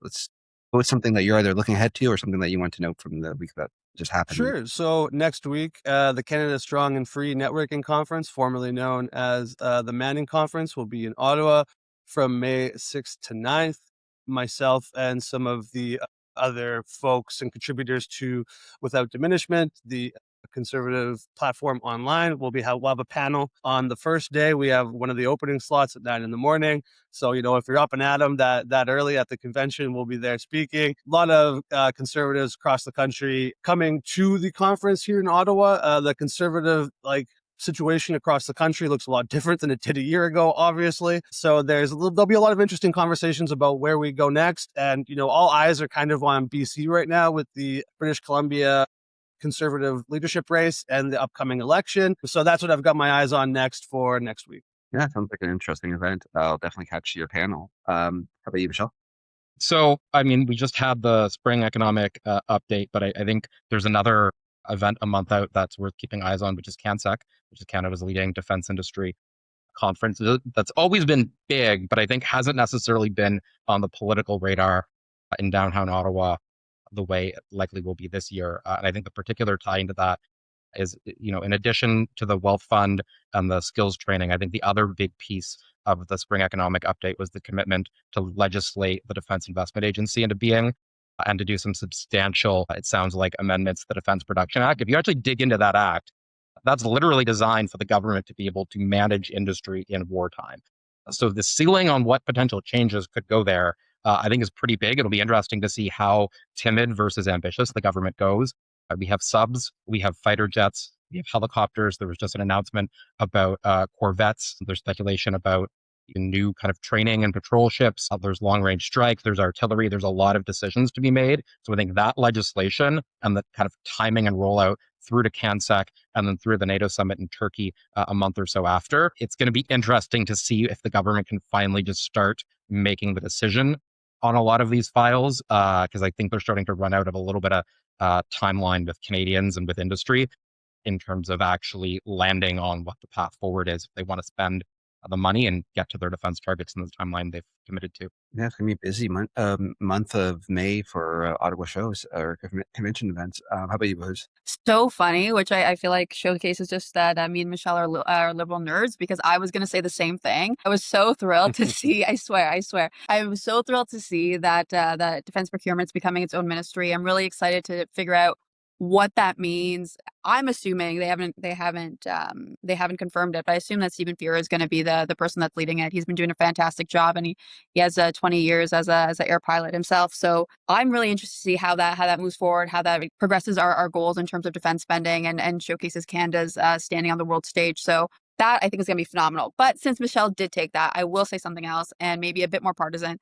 What's something that you're either looking ahead to or something that you want to know from the week that just happened? Sure. So next week, the Canada Strong and Free Networking Conference, formerly known as the Manning Conference, will be in Ottawa from May 6th to 9th. Myself and some of the other folks and contributors to Without Diminishment, the conservative platform online, we'll have a panel on the first day. We have one of the opening slots at 9 a.m. So, if you're up and at 'em that early at the convention, we'll be there speaking. A lot of conservatives across the country coming to the conference here in Ottawa. The conservative situation across the country looks a lot different than it did a year ago, obviously. So there'll be a lot of interesting conversations about where we go next. And, all eyes are kind of on BC right now with the British Columbia conservative leadership race and the upcoming election. So that's what I've got my eyes on next for next week. Yeah, sounds like an interesting event. I'll definitely catch your panel. How about you, Michelle? So, we just had the spring economic update, but I think there's another event a month out that's worth keeping eyes on, which is CanSec, which is Canada's leading defense industry conference. That's always been big, but I think hasn't necessarily been on the political radar in downtown Ottawa the way it likely will be this year. And I think the particular tie into that is, in addition to the wealth fund and the skills training, I think the other big piece of the spring economic update was the commitment to legislate the Defense Investment Agency into being and to do some substantial, it sounds like, amendments to the Defense Production Act. If you actually dig into that act, that's literally designed for the government to be able to manage industry in wartime. So the ceiling on what potential changes could go there, I think is pretty big. It'll be interesting to see how timid versus ambitious the government goes. We have subs, we have fighter jets, we have helicopters. There was just an announcement about corvettes. There's speculation about new kind of training and patrol ships. There's long-range strike. There's artillery. There's a lot of decisions to be made. So I think that legislation and the kind of timing and rollout through to CanSec and then through the NATO summit in Turkey a month or so after, it's going to be interesting to see if the government can finally just start making the decision on a lot of these files, because I think they're starting to run out of a little bit of timeline with Canadians and with industry in terms of actually landing on what the path forward is if they want to spend the money and get to their defense targets in the timeline they've committed to. Yeah, it's going to be a busy month of May for Ottawa shows or convention events. How about you, Bahoz? So funny, which I feel like showcases just that me and Michelle are liberal nerds, because I was going to say the same thing. I was so thrilled to see, I swear, I was so thrilled to see that that defense procurement is becoming its own ministry. I'm really excited to figure out what that means. I'm assuming they haven't confirmed it, but I assume that Stephen Fuhrer is going to be the person that's leading it. He's been doing a fantastic job, and he has 20 years as an air pilot himself. So I'm really interested to see how that moves forward, how that progresses our goals in terms of defense spending and showcases Canada's standing on the world stage. So that I think is going to be phenomenal. But since Michelle did take that, I will say something else and maybe a bit more partisan.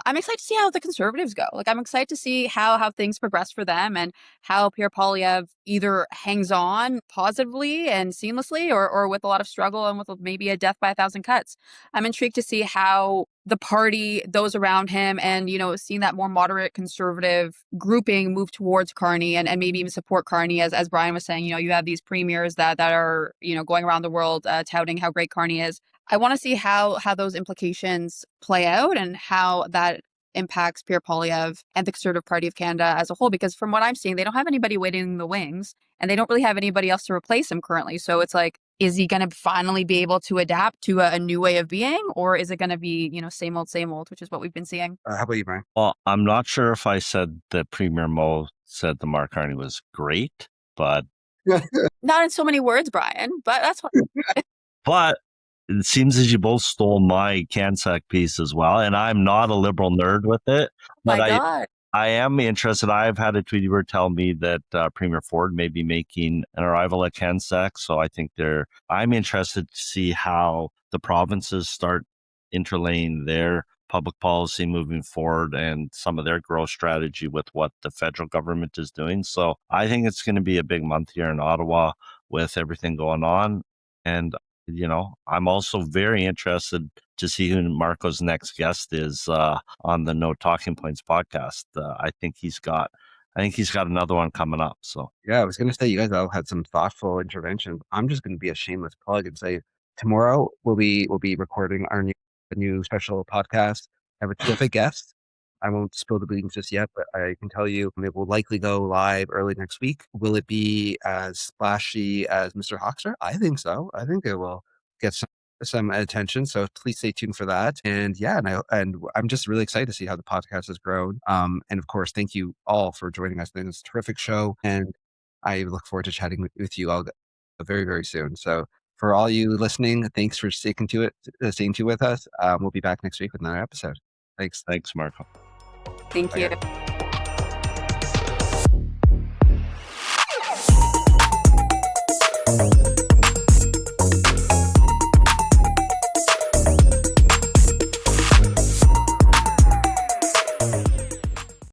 I'm excited to see how the Conservatives go. I'm excited to see how things progress for them and how Pierre Poilievre either hangs on positively and seamlessly or with a lot of struggle and with maybe a death by 1,000 cuts. I'm intrigued to see how the party, those around him, and, seeing that more moderate conservative grouping move towards Carney and maybe even support Carney. As Brian was saying, you have these premiers that are, going around the world touting how great Carney is. I want to see how those implications play out and how that impacts Pierre Poilievre and the Conservative Party of Canada as a whole, because from what I'm seeing, they don't have anybody waiting in the wings and they don't really have anybody else to replace him currently. So it's like, is he going to finally be able to adapt to a new way of being, or is it going to be, same old, which is what we've been seeing? How about you, Brian? Well, I'm not sure if I said that Premier Moe said the Mark Carney was great, but... Not in so many words, Brian, but that's what... But it seems as you both stole my CanSec piece as well, and I'm not a liberal nerd with it. But My God. I am interested. I've had a tweeter tell me that Premier Ford may be making an arrival at CanSec, so I think I'm interested to see how the provinces start interlaying their public policy moving forward and some of their growth strategy with what the federal government is doing. So I think it's going to be a big month here in Ottawa with everything going on. And I'm also very interested to see who Marco's next guest is on the No Talking Points podcast. I think he's got I think he's got another one coming up. So yeah, I was going to say you guys all had some thoughtful interventions. I'm just going to be a shameless plug and say tomorrow we'll be recording our new special podcast. I have a terrific guest. I won't spill the beans just yet, but I can tell you it will likely go live early next week. Will it be as splashy as Mr. Hawkster? I think so. I think it will get some attention. So please stay tuned for that. And yeah, and I'm just really excited to see how the podcast has grown. And of course, thank you all for joining us in this terrific show. And I look forward to chatting with you all very, very soon. So for all you listening, thanks for staying to with us. We'll be back next week with another episode. Thanks. Thanks, Marco. Thank Bye, you. guys.